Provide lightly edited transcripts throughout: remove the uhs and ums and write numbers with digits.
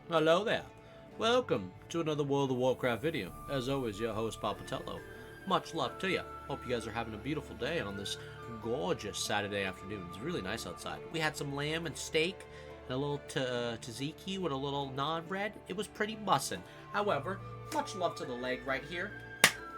Hello there. Welcome to another World of Warcraft video. As always, your host, Papatello. Much love to you. Hope you guys are having a beautiful day on this gorgeous Saturday afternoon. It's really nice outside. We had some lamb and steak and a little tzatziki with a little naan bread. It was pretty bussin'. However, much love to the leg right here.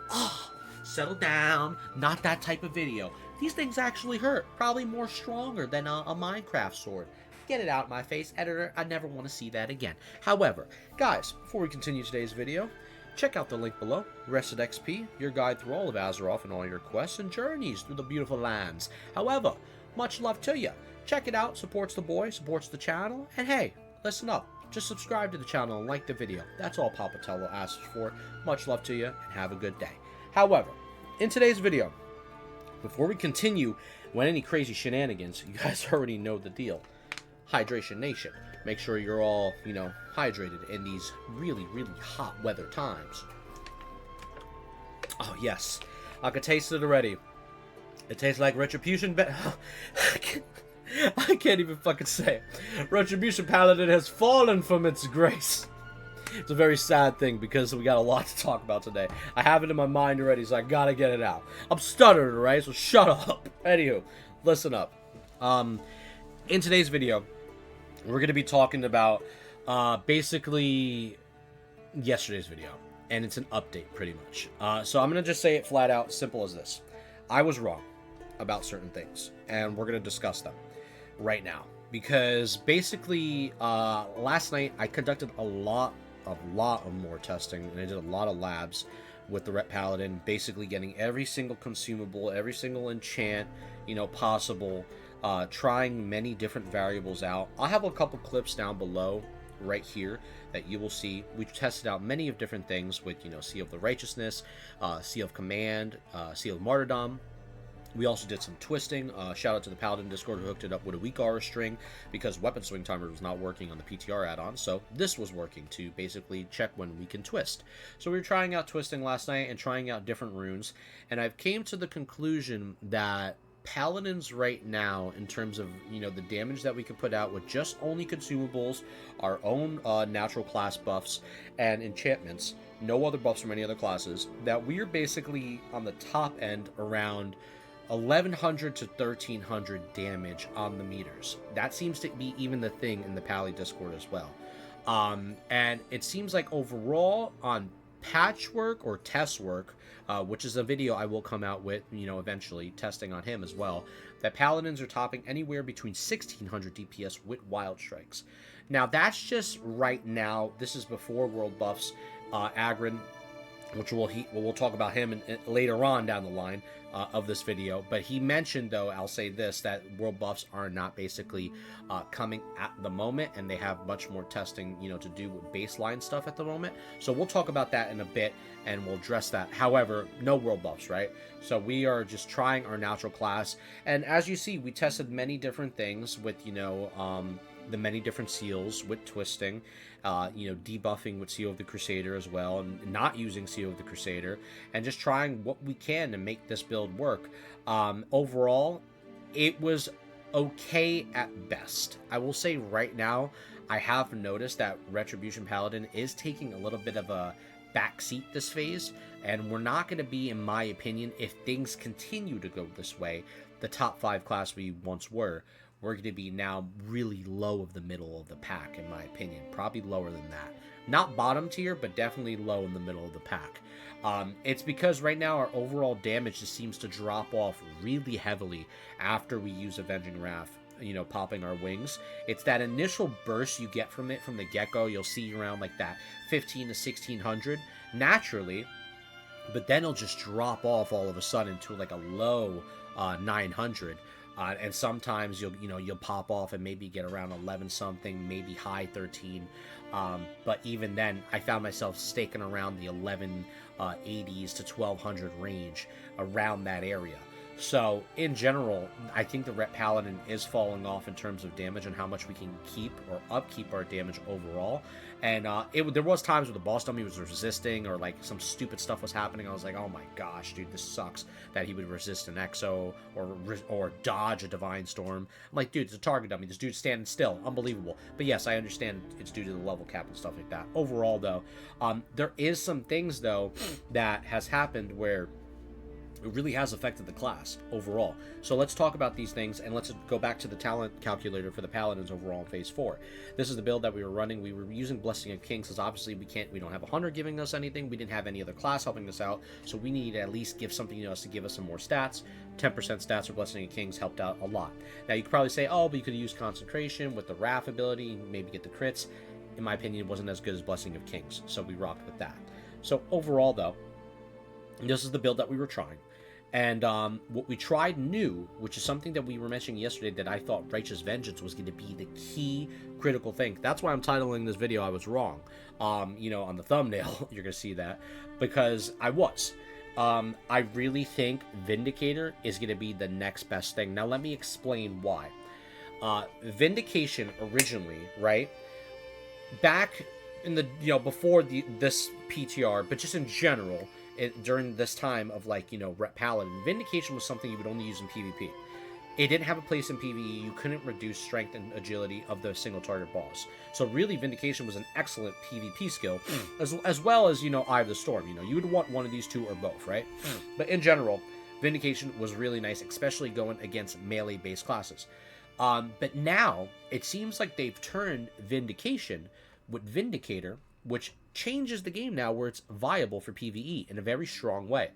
Oh, settle down. Not that type of video. These things actually hurt. Probably more stronger than a Minecraft sword. Get it out of my face, editor. I never want to see that again. However, guys, before we continue today's video, check out the link below. Rested XP, your guide through all of Azeroth and all your quests and journeys through the beautiful lands. However, much love to you. Check it out. Supports the boy, supports the channel. And hey, listen up. Just subscribe to the channel and like the video. That's all Papatello asks for. Much love to you and have a good day. However, in today's video, before we continue with any crazy shenanigans, you guys already know the deal. Hydration Nation. Make sure you're all, hydrated in these really, really hot weather times. Oh, yes. I can taste it already. It tastes like Retribution I can't even fucking say it. Retribution Paladin has fallen from its grace. It's a very sad thing because we got a lot to talk about today. I have it in my mind already, so I gotta get it out. I'm stuttering, right? So shut up. Anywho, listen up. In today's video, we're going to be talking about basically yesterday's video, and it's an update pretty much. So I'm going to just say it flat out, simple as this. I was wrong about certain things, and we're going to discuss them right now. Because basically, last night I conducted a lot of more testing, and I did a lot of labs with the Ret Paladin, basically getting every single consumable, every single enchant, possible. Trying many different variables out. I'll have a couple clips down below right here that you will see. We've tested out many of different things with, Seal of the Righteousness, Seal of Command, Seal of Martyrdom. We also did some twisting. Shout out to the Paladin Discord who hooked it up with a weak aura string because weapon swing timer was not working on the PTR add-on. So this was working to basically check when we can twist. So we were trying out twisting last night and trying out different runes. And I've came to the conclusion that Paladins right now, in terms of the damage that we can put out with just only consumables, our own natural class buffs and enchantments, no other buffs from any other classes, that we're basically on the top end around 1100 to 1300 damage on the meters. That seems to be even the thing in the Pally Discord as well. And it seems like overall on patchwork or test work, which is a video I will come out with, eventually, testing on him as well, that Paladins are topping anywhere between 1600 DPS with Wild Strikes. Now, that's just right now. This is before world buffs. Aggrend, which we'll talk about him later on down the line of this video. But he mentioned, though, I'll say this, that world buffs are not basically coming at the moment, and they have much more testing, to do with baseline stuff at the moment. So we'll talk about that in a bit, and we'll address that. However, no world buffs, right? So we are just trying our natural class. And as you see, we tested many different things with, the many different seals with twisting, debuffing with Seal of the Crusader as well, and not using Seal of the Crusader, and just trying what we can to make this build work. Overall, it was okay at best. I will say right now, I have noticed that Retribution Paladin is taking a little bit of a backseat this phase, and we're not going to be, in my opinion, if things continue to go this way, the top 5 class we once were. We're going to be now really low of the middle of the pack, in my opinion. Probably lower than that. Not bottom tier, but definitely low in the middle of the pack. It's because right now our overall damage just seems to drop off really heavily after we use Avenging Wrath, popping our wings. It's that initial burst you get from it from the get-go. You'll see around like that 15 to 1600 naturally, but then it'll just drop off all of a sudden to like a low 900. And sometimes you'll pop off and maybe get around 11 something, maybe high 13. But even then, I found myself staking around the 1180s to 1200 range around that area. So, in general, I think the Ret Paladin is falling off in terms of damage and how much we can keep or upkeep our damage overall. And there was times where the boss dummy was resisting or like some stupid stuff was happening. I was like, oh my gosh, dude, this sucks that he would resist an Exo or dodge a Divine Storm. I'm like, dude, it's a target dummy. This dude's standing still. Unbelievable. But yes, I understand it's due to the level cap and stuff like that. Overall, though, there is some things, though, that has happened where it really has affected the class overall. So let's talk about these things, and let's go back to the talent calculator for the Paladins overall in Phase 4. This is the build that we were running. We were using Blessing of Kings, because obviously we don't have a Hunter giving us anything. We didn't have any other class helping us out, so we need to at least give something to us to give us some more stats. 10% stats for Blessing of Kings helped out a lot. Now, you could probably say, oh, but you could use Concentration with the Wrath ability, maybe get the crits. In my opinion, it wasn't as good as Blessing of Kings, so we rocked with that. So overall, though, this is the build that we were trying. And what we tried new, which is something that we were mentioning yesterday, that I thought Righteous Vengeance was going to be the key critical thing. That's why I'm titling this video I was wrong. You know, on the thumbnail, you're going to see that. Because I was. I really think Vindicator is going to be the next best thing. Now, let me explain why. Vindication originally, right? Back in the, you know, before this PTR, but just in general, during this time of, like, you know, Ret Paladin, Vindication was something you would only use in PvP. It didn't have a place in PvE. You couldn't reduce strength and agility of the single target boss. So really, Vindication was an excellent PvP skill, as well as, you know, Eye of the Storm. You know, you would want one of these two or both, right? But in general, Vindication was really nice, especially going against melee-based classes. But now, it seems like they've turned Vindication with Vindicator, which changes the game now where it's viable for PvE in a very strong way.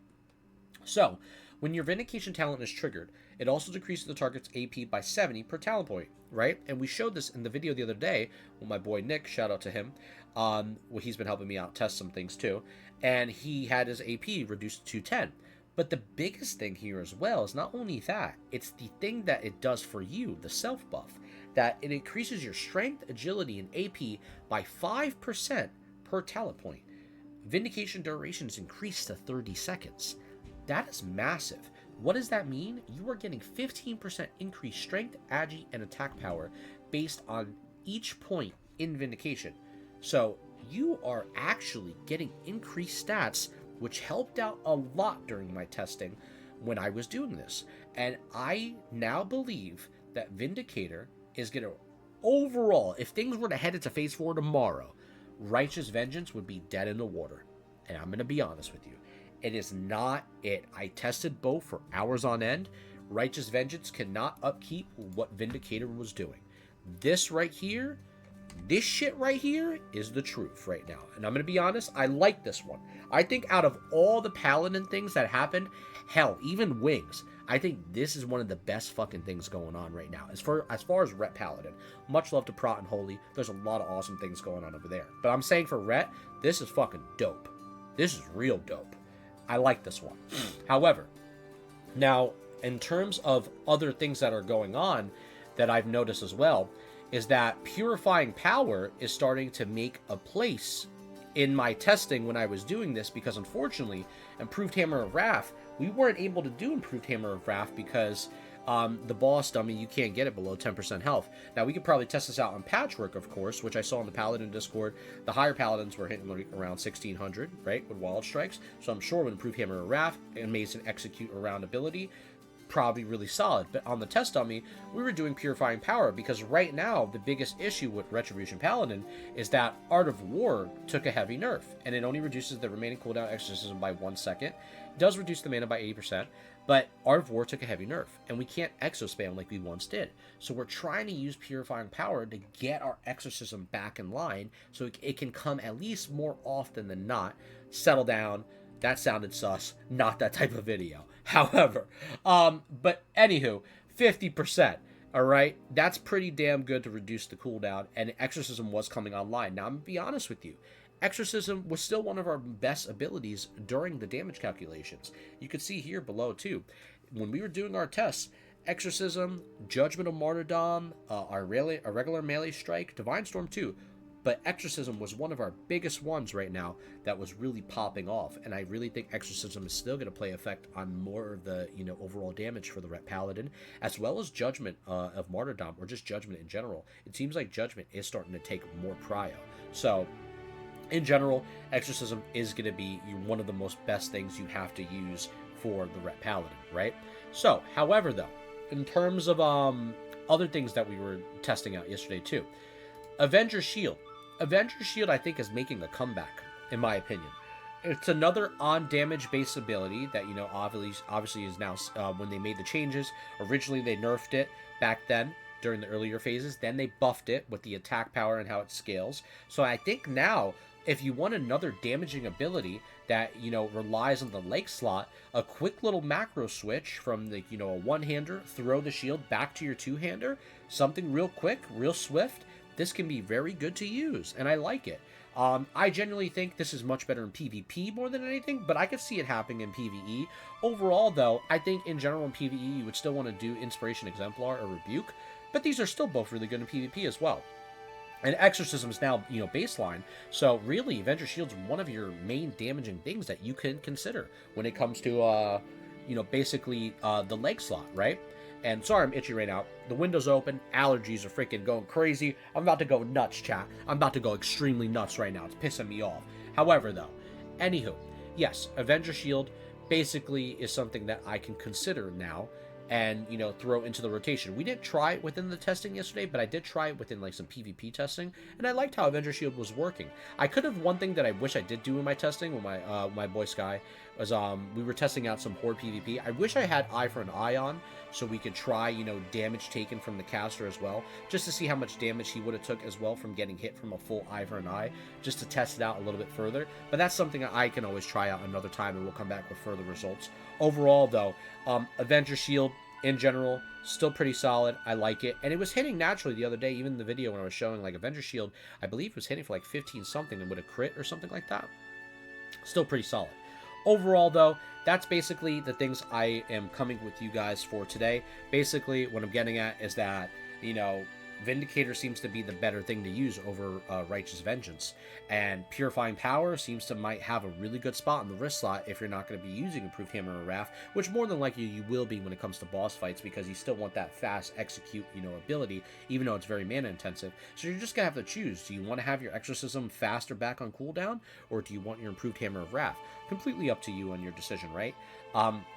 So, when your Vindication talent is triggered, it also decreases the target's AP by 70 per talent point, right? And we showed this in the video the other day with my boy Nick, shout out to him. Well, he's been helping me out test some things too, and he had his AP reduced to 10. But the biggest thing here as well is not only that, it's the thing that it does for you, the self buff, that it increases your strength, agility, and AP by 5% per talent point. Vindication duration is increased to 30 seconds. That is massive. What does that mean? You are getting 15% increased strength, agi, and attack power based on each point in Vindication. So you are actually getting increased stats, which helped out a lot during my testing when I was doing this. And I now believe that Vindicator is going to, overall, if things were to head into Phase 4 tomorrow, Righteous Vengeance would be dead in the water. And I'm going to be honest with you. It is not it. I tested both for hours on end. Righteous Vengeance cannot upkeep what Vindicator was doing. This right here, this shit right here is the truth right now. And I'm going to be honest, I like this one. I think out of all the Paladin things that happened, hell, even Wings, I think this is one of the best fucking things going on right now. As far as Ret Paladin, much love to Prot and Holy. There's a lot of awesome things going on over there. But I'm saying for Ret, this is fucking dope. This is real dope. I like this one. However, now, in terms of other things that are going on that I've noticed as well, is that Purifying Power is starting to make a place in my testing when I was doing this, because unfortunately, Improved Hammer of Wrath, we weren't able to do Improved Hammer of Wrath because the boss dummy, you can't get it below 10% health. Now, we could probably test this out on Patchwork, of course, which I saw in the Paladin Discord. The higher Paladins were hitting around 1600, right, with Wild Strikes. So I'm sure with Improved Hammer of Wrath, Amazing Execute around ability, probably really solid. But on the test dummy, we were doing Purifying Power, because right now the biggest issue with Retribution Paladin is that Art of War took a heavy nerf, and it only reduces the remaining cooldown exorcism by 1 second. It does reduce the mana by 80%, but Art of War took a heavy nerf, and we can't exo spam like we once did. So we're trying to use Purifying Power to get our exorcism back in line, so it can come at least more often than not. Settle down. That sounded sus. Not that type of video. However, but anywho, 50%, all right? That's pretty damn good to reduce the cooldown, and Exorcism was coming online. Now, I'm going to be honest with you. Exorcism was still one of our best abilities during the damage calculations. You could see here below, too. When we were doing our tests, Exorcism, Judgment of Martyrdom, our regular melee strike, Divine Storm 2, But Exorcism was one of our biggest ones right now that was really popping off, and I really think Exorcism is still going to play effect on more of the, overall damage for the Ret Paladin, as well as Judgment of Martyrdom, or just Judgment in general. It seems like Judgment is starting to take more prio. So, in general, Exorcism is going to be one of the most best things you have to use for the Ret Paladin, right? So, however, though, in terms of other things that we were testing out yesterday too, Avenger Shield. Avenger Shield, I think, is making a comeback, in my opinion. It's another on-damage based ability that, obviously is now, when they made the changes, originally they nerfed it back then during the earlier phases, then they buffed it with the attack power and how it scales. So I think now, if you want another damaging ability that, relies on the leg slot, a quick little macro switch from the, a one-hander, throw the shield back to your two-hander, something real quick, real swift, this can be very good to use, and I like it. I genuinely think this is much better in PvP more than anything, but I could see it happening in PvE. Overall, though, I think in general in PvE, you would still want to do Inspiration Exemplar or Rebuke, but these are still both really good in PvP as well. And Exorcism is now, baseline, so really, Avenger Shield's one of your main damaging things that you can consider when it comes to, basically the leg slot, right? And sorry, I'm itchy right now. The window's open. Allergies are freaking going crazy. I'm about to go nuts, chat. I'm about to go extremely nuts right now. It's pissing me off. However, though, anywho, yes, Avenger Shield basically is something that I can consider now and, throw into the rotation. We didn't try it within the testing yesterday, but I did try it within, some PvP testing, and I liked how Avenger Shield was working. I could have, one thing that I wish I did do in my testing with my boy Sky was, we were testing out some Horde PvP. I wish I had Eye for an Eye on, so we could try, damage taken from the caster as well, just to see how much damage he would have took as well from getting hit from a full Eye for an Eye, just to test it out a little bit further. But that's something that I can always try out another time, and we'll come back with further results. Overall, though, Avenger Shield, in general, still pretty solid. I like it. And it was hitting naturally the other day, even in the video when I was showing, Avenger Shield, I believe it was hitting for 15 something and with a crit or something like that. Still pretty solid. Overall, though, that's basically the things I am coming with you guys for today. Basically, what I'm getting at is that, Vindicator seems to be the better thing to use over Righteous Vengeance. And Purifying Power seems to might have a really good spot in the wrist slot if you're not going to be using Improved Hammer or Wrath, which more than likely you will be when it comes to boss fights, because you still want that fast execute, ability, even though it's very mana intensive. So you're just going to have to choose. Do you want to have your Exorcism faster back on cooldown, or do you want your Improved Hammer of Wrath? Completely up to you on your decision, right?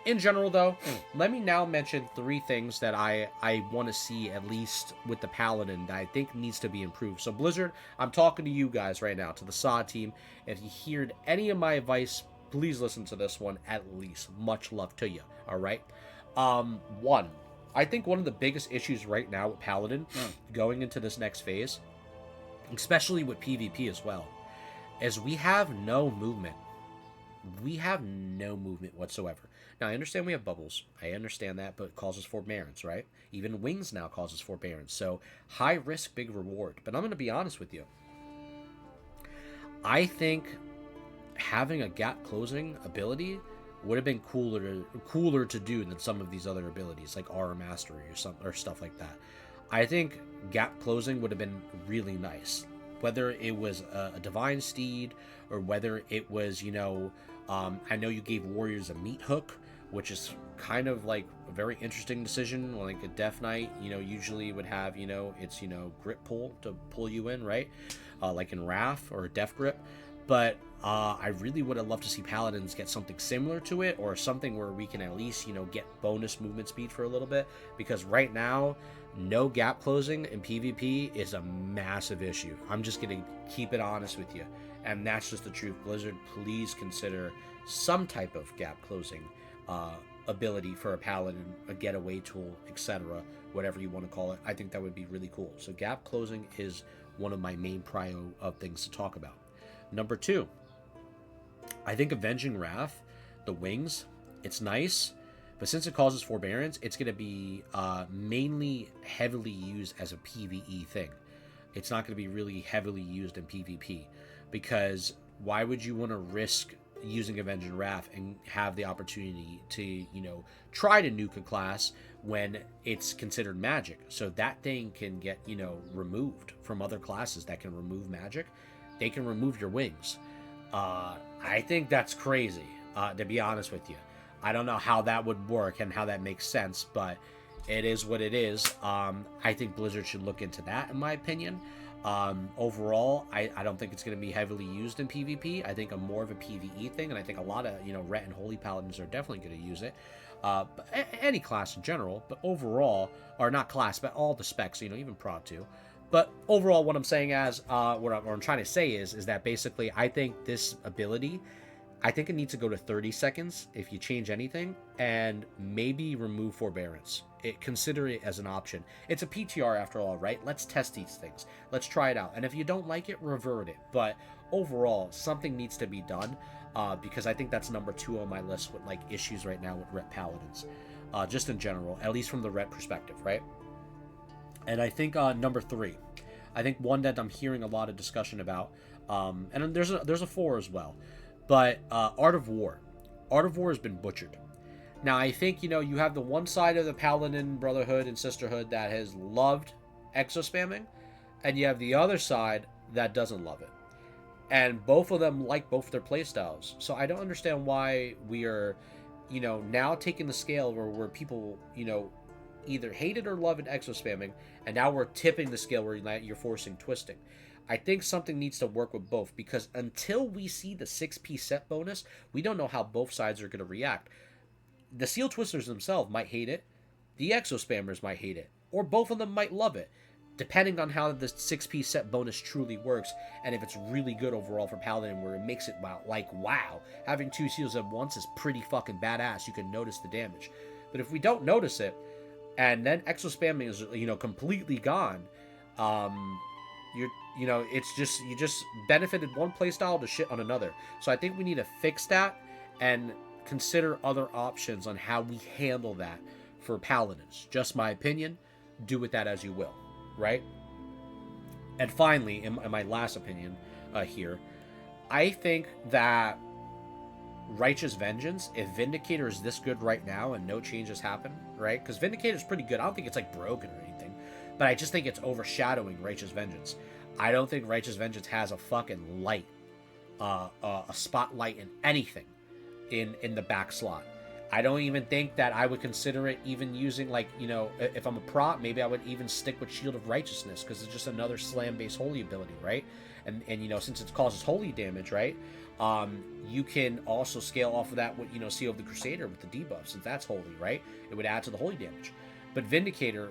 In general, though, let me now mention 3 things that I want to see, at least with the Paladin, that I think needs to be improved. So, Blizzard, I'm talking to you guys right now, to the SOD team. If you heard any of my advice, please listen to this one at least. Much love to you, all right? One, I think one of the biggest issues right now with Paladin, going into this next phase, especially with PvP as well, is we have no movement. We have no movement whatsoever. Now, I understand we have bubbles. I understand that, but it causes forbearance, right? Even wings now causes forbearance. So, high risk, big reward. But I'm going to be honest with you. I think having a gap closing ability would have been cooler to do than some of these other abilities, like Aura Mastery or stuff like that. I think gap closing would have been really nice. Whether it was a Divine Steed, or whether it was, I know you gave Warriors a meat hook, which is kind of a very interesting decision. Like a Death Knight, usually would have, it's, grip pull to pull you in, right? Like in Wrath or Death Grip. But I really would have loved to see Paladins get something similar to it, or something where we can at least, get bonus movement speed for a little bit. Because right now, no gap closing in PvP is a massive issue. I'm just going to keep it honest with you. And that's just the truth. Blizzard, please consider some type of gap closing ability for a Paladin, a getaway tool, etc., whatever you want to call it. I think that would be really cool. So gap closing is one of my main prio of things to talk about. Number 2, I think Avenging Wrath, the wings, it's nice, but since it causes forbearance, it's going to be mainly heavily used as a PvE thing. It's not going to be really heavily used in PvP, because why would you want to risk using Avenging Wrath and have the opportunity to, you know, try to nuke a class when it's considered magic. So that thing can get, you know, removed from other classes that can remove magic. They can remove your wings. I think that's crazy, to be honest with you. I don't know how that would work and how that makes sense, but it is what it is. I think Blizzard should look into that, in my opinion. Overall, I don't think it's going to be heavily used in PvP. I think a more of a PvE thing, and I think a lot of, you know, Ret and Holy Paladins are definitely going to use it. But any class in general, but overall, or not class, but all the specs, you know, even Prod 2. But overall, what I'm saying what I'm trying to say is that basically I think this ability, I think it needs to go to 30 seconds if you change anything, and maybe remove Forbearance. Consider it as an option. It's a PTR after all, right? Let's test these things. Let's try it out. And if you don't like it, revert it. But overall, something needs to be done, because I think that's number 2 on my list with like issues right now with Ret Paladins. Just in general, at least from the Ret perspective, right? And I think number 3, I think one that I'm hearing a lot of discussion about, and there's a 4 as well, but Art of War. Art of War has been butchered. Now, I think, you know, you have the one side of the Paladin Brotherhood and Sisterhood that has loved exo spamming, and you have the other side that doesn't love it. And both of them like both their playstyles. So I don't understand why we are, you know, now taking the scale where people, you know, either hate it or love it exo spamming, and now we're tipping the scale where you're forcing twisting. I think something needs to work with both, because until we see the 6-piece set bonus, we don't know how both sides are going to react. The Seal Twisters themselves might hate it, the exo spammers might hate it, or both of them might love it, depending on how the 6-piece set bonus truly works, and if it's really good overall for Paladin, where it makes it wow, having 2 seals at once is pretty fucking badass. You can notice the damage. But if we don't notice it, and then exo spamming is, you know, completely gone, you know, it's just, you just benefited one playstyle to shit on another. So I think we need to fix that and consider other options on how we handle that for Paladins. Just my opinion. Do with that as you will, right? And finally, in my last opinion here, I think that Righteous Vengeance, if Vindicator is this good right now and no changes happen, right? Because Vindicator is pretty good. I don't think it's like broken or anything, but I just think it's overshadowing Righteous Vengeance. I don't think Righteous Vengeance has a fucking light, a spotlight in anything in the back slot. I don't even think that I would consider it even using, like, you know, if I'm a prop, maybe I would even stick with Shield of Righteousness, because it's just another slam-based holy ability, right? And you know, since it causes holy damage, right? You can also scale off of that with, you know, Seal of the Crusader with the debuff, since that's holy, right? It would add to the holy damage. But Vindicator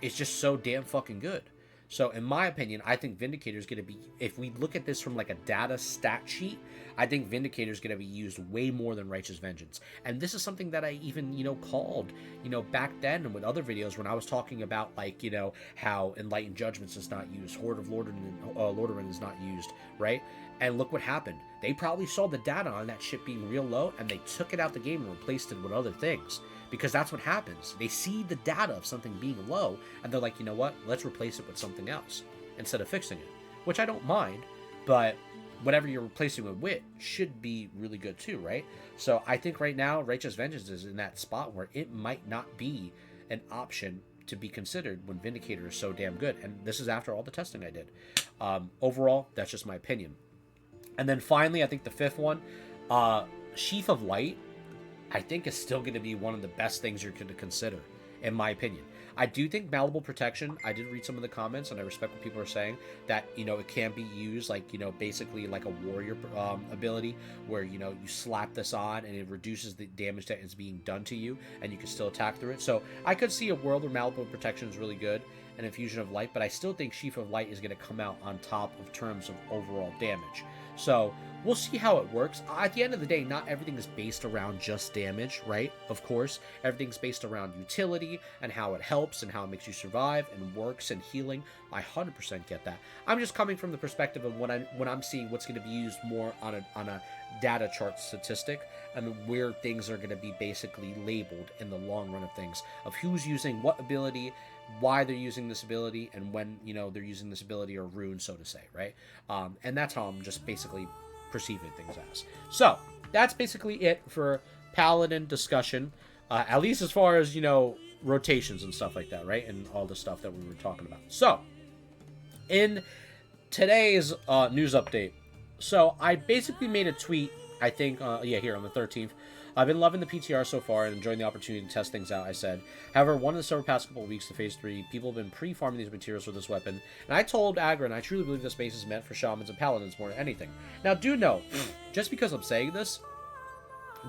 is just so damn fucking good. So in my opinion, I think Vindicator is going to be, if we look at this from like a data stat sheet, I think Vindicator is going to be used way more than Righteous Vengeance. And this is something that I even, you know, called, you know, back then and with other videos when I was talking about, like, you know, how Enlightened Judgments is not used, Horde of Lordaeron is not used, right? And look what happened. They probably saw the data on that shit being real low, and they took it out the game and replaced it with other things. Because that's what happens. They see the data of something being low, and they're like, you know what? Let's replace it with something else instead of fixing it. Which I don't mind, but whatever you're replacing it with should be really good too, right? So I think right now, Righteous Vengeance is in that spot where it might not be an option to be considered when Vindicator is so damn good. And this is after all the testing I did. Overall, that's just my opinion. And then finally, I think the fifth one, Sheath of Light, I think is still going to be one of the best things you're going to consider, in my opinion. I do think Malleable Protection, I did read some of the comments, and I respect what people are saying, that, you know, it can be used like, you know, basically like a warrior ability, where, you know, you slap this on and it reduces the damage that is being done to you, and you can still attack through it. So I could see a world where Malleable Protection is really good, and Infusion of Light, but I still think Sheath of Light is going to come out on top of terms of overall damage. So we'll see how it works. At the end of the day, not everything is based around just damage, right? Of course, everything's based around utility and how it helps and how it makes you survive and works and healing. I 100% get that. I'm just coming from the perspective of when I'm seeing what's going to be used more on a data chart statistic, and where things are going to be basically labeled in the long run of things, of who's using what ability, why they're using this ability, and when, you know, they're using this ability or rune, so to say, right? And that's how I'm just basically perceiving things as. So that's basically it for Paladin discussion, at least as far as, you know, rotations and stuff like that, right? And all the stuff that we were talking about. So, in today's news update, so I basically made a tweet, I think, here on the 13th. I've been loving the PTR so far and enjoying the opportunity to test things out, I said. However, one of the several past couple of weeks to Phase 3, people have been pre-farming these materials for this weapon, and I told Aggrend I truly believe this base is meant for shamans and paladins more than anything. Now, do know, just because I'm saying this,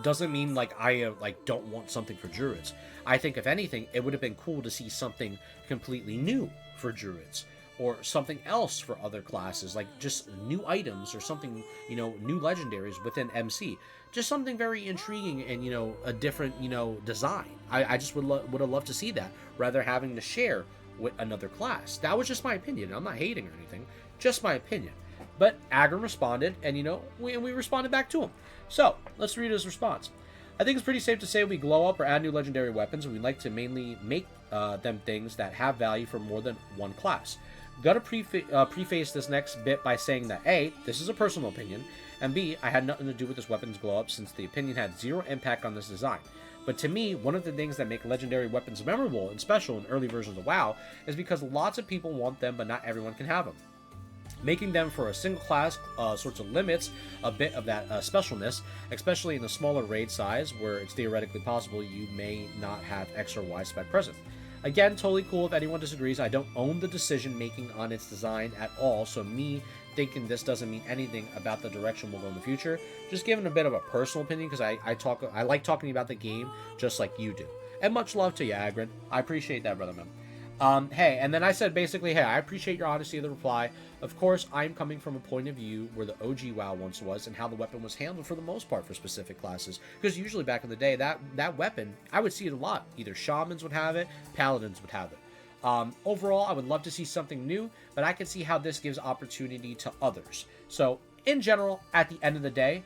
doesn't mean, like, I, don't want something for druids. I think, if anything, it would have been cool to see something completely new for druids, or something else for other classes, like just new items or something, you know, new legendaries within MC. Just something very intriguing and, you know, a different, you know, design. I just would have loved to see that, rather having to share with another class. That was just my opinion. I'm not hating or anything, just my opinion. But Aggrend responded, and, you know, we responded back to him. So, let's read his response. I think it's pretty safe to say we glow up or add new legendary weapons, and we like to mainly make them things that have value for more than one class. Gotta preface this next bit by saying that A, this is a personal opinion, and B, I had nothing to do with this weapon's glow up since the opinion had zero impact on this design. But to me, one of the things that make legendary weapons memorable and special in early versions of WoW is because lots of people want them, but not everyone can have them. Making them for a single class sorts of limits a bit of that specialness, especially in the smaller raid size where it's theoretically possible you may not have X or Y spec present. Again, totally cool if anyone disagrees. I don't own the decision making on its design at all, so me thinking this doesn't mean anything about the direction we'll go in the future. Just giving a bit of a personal opinion because I like talking about the game just like you do. And much love to you, Aggrend. I appreciate that, brother man. Hey, and then I said basically, hey, I appreciate your honesty of the reply. Of course, I'm coming from a point of view where the OG WoW once was and how the weapon was handled for the most part for specific classes. Because usually back in the day, that weapon, I would see it a lot. Either shamans would have it, paladins would have it. Overall, I would love to see something new, but I can see how this gives opportunity to others. So, in general, at the end of the day,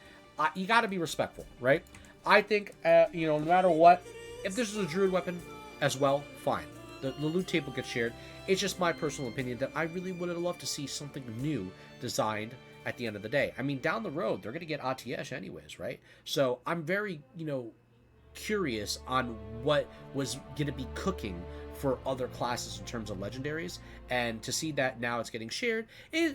you got to be respectful, right? I think, you know, no matter what, if this is a druid weapon as well, fine. The loot table gets shared. It's just my personal opinion that I really would have loved to see something new designed at the end of the day. I mean, down the road, they're going to get ATS anyways, right? So I'm very, you know, curious on what was going to be cooking for other classes in terms of legendaries. And to see that now it's getting shared,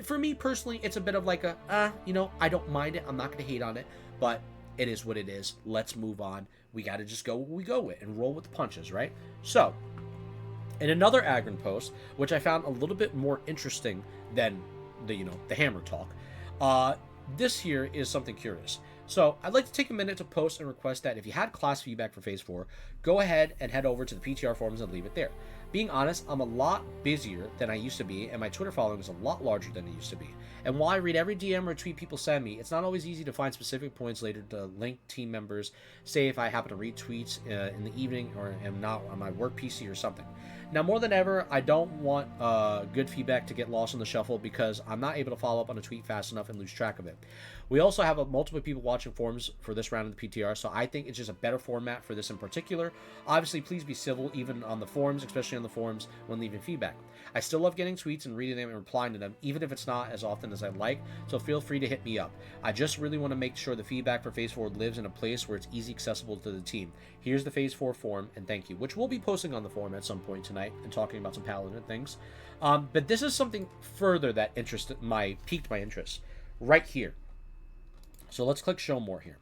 for me personally, it's a bit of like a, you know, I don't mind it. I'm not going to hate on it, but it is what it is. Let's move on. We got to just go what we go with and roll with the punches, right? So, in another Aggrend post, which I found a little bit more interesting than the, you know, the hammer talk, this here is something curious. So I'd like to take a minute to post and request that if you had class feedback for Phase 4, go ahead and head over to the PTR forums and leave it there. Being honest, I'm a lot busier than I used to be, and my Twitter following is a lot larger than it used to be. And while I read every DM or tweet people send me, it's not always easy to find specific points later to link team members, say if I happen to read tweets in the evening or am not on my work PC or something. Now, more than ever, I don't want good feedback to get lost in the shuffle because I'm not able to follow up on a tweet fast enough and lose track of it. We also have multiple people watching forums for this round of the PTR, so I think it's just a better format for this in particular. Obviously, please be civil even on the forums, especially on the forums when leaving feedback. I still love getting tweets and reading them and replying to them, even if it's not as often as I'd like, so feel free to hit me up. I just really want to make sure the feedback for Phase 4 lives in a place where it's easy accessible to the team. Here's the Phase 4 forum, and thank you, which we'll be posting on the forum at some point tonight and talking about some Paladin things. But this is something further that piqued my interest right here. So let's click show more here.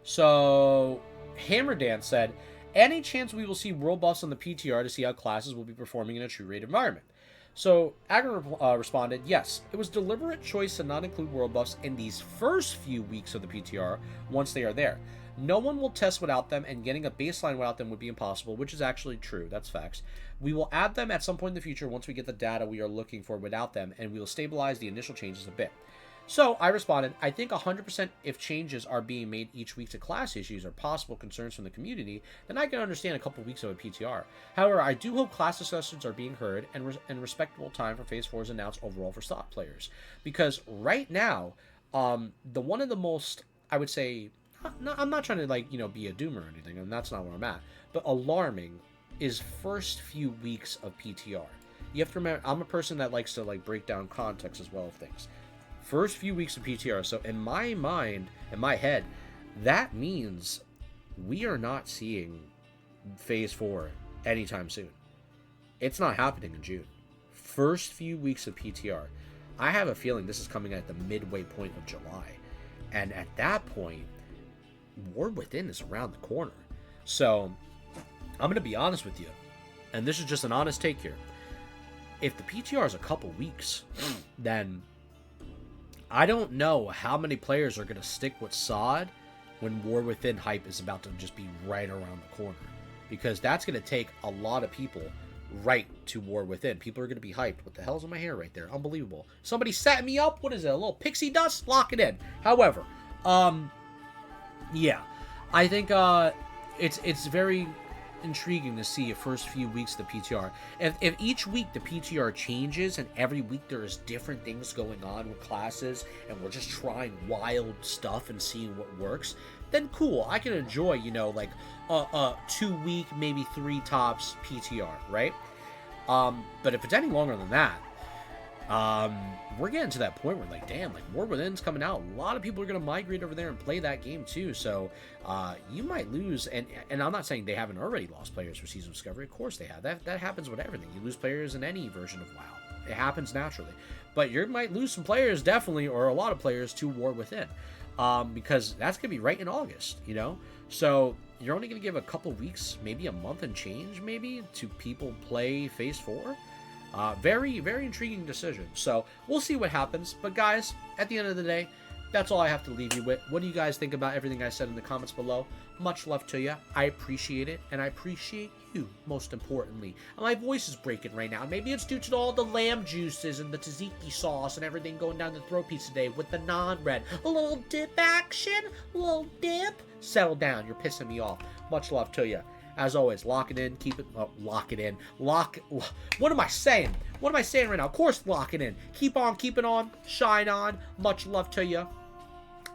So Hammer Dance said, any chance we will see world buffs on the PTR to see how classes will be performing in a true raid environment? So Aggrend responded, yes, it was deliberate choice to not include world buffs in these first few weeks of the PTR once they are there. No one will test without them, and getting a baseline without them would be impossible, which is actually true. That's facts. We will add them at some point in the future once we get the data we are looking for without them, and we will stabilize the initial changes a bit. So I responded, I think 100% if changes are being made each week to class issues or possible concerns from the community, then I can understand a couple weeks of a PTR. However, I do hope class discussions are being heard and respectable time for Phase 4 is announced overall for stock players. Because right now, one of the most, I would say, I'm not trying to be a doomer or anything, and that's not where I'm at, but alarming is first few weeks of PTR. You have to remember, I'm a person that likes to break down context as well of things. First few weeks of PTR, so in my mind, in my head, that means we are not seeing Phase 4 anytime soon. It's not happening in June. First few weeks of PTR. I have a feeling this is coming at the midway point of July. And at that point, War Within is around the corner. So, I'm going to be honest with you. And this is just an honest take here. If the PTR is a couple weeks, then I don't know how many players are going to stick with SOD when War Within hype is about to just be right around the corner. Because that's going to take a lot of people right to War Within. People are going to be hyped. What the hell's in my hair right there? Unbelievable. Somebody set me up. What is it? A little pixie dust? Lock it in. However, yeah. I think it's very intriguing to see the first few weeks of the PTR. If each week the PTR changes and every week there is different things going on with classes and we're just trying wild stuff and seeing what works, then cool. I can enjoy, you know, like a 2 week, maybe 3 tops PTR, right? But if it's any longer than that, we're getting to that point where, like, damn, like, War Within's coming out. A lot of people are going to migrate over there and play that game, too. So, you might lose, and I'm not saying they haven't already lost players for Season of Discovery. Of course they have. That happens with everything. You lose players in any version of WoW. It happens naturally. But you might lose some players, definitely, or a lot of players to War Within. Because that's going to be right in August, you know? So, you're only going to give a couple weeks, maybe a month and change, maybe, to people play Phase 4? Very, very intriguing decision. So, we'll see what happens. But guys, at the end of the day, that's all I have to leave you with. What do you guys think about everything I said in the comments below? Much love to you. I appreciate it, and I appreciate you, most importantly. My voice is breaking right now. Maybe it's due to all the lamb juices and the tzatziki sauce and everything going down the throat piece today with the non-red. A little dip action? A little dip? Settle down. You're pissing me off. Much love to you. As always, lock it in, keep it, lock it in, what am I saying? What am I saying right now? Of course, lock it in. Keep on, keep it on, shine on. Much love to you.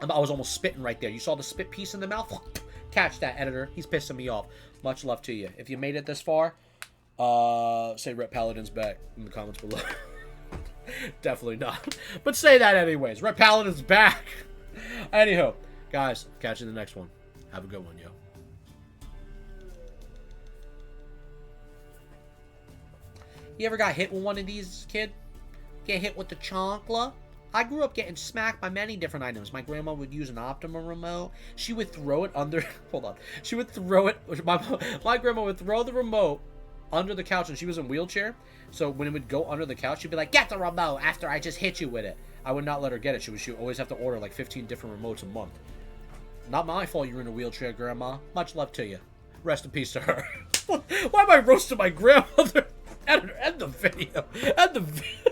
I was almost spitting right there. You saw the spit piece in the mouth? Catch that, editor. He's pissing me off. Much love to you. If you made it this far, say Rep Paladin's back in the comments below. Definitely not. But say that anyways. Rep Paladin's back. Anywho, guys, catch you in the next one. Have a good one, yo. You ever got hit with one of these, kid? Get hit with the chancla? I grew up getting smacked by many different items. My grandma would use an Optima remote. She would throw it under... Hold on. She would throw it... My grandma would throw the remote under the couch, and she was in a wheelchair. So when it would go under the couch, she'd be like, get the remote after I just hit you with it. I would not let her get it. She would always have to order like 15 different remotes a month. Not my fault you're in a wheelchair, Grandma. Much love to you. Rest in peace to her. Why am I roasting my grandmother? Editor, end the video. End the video.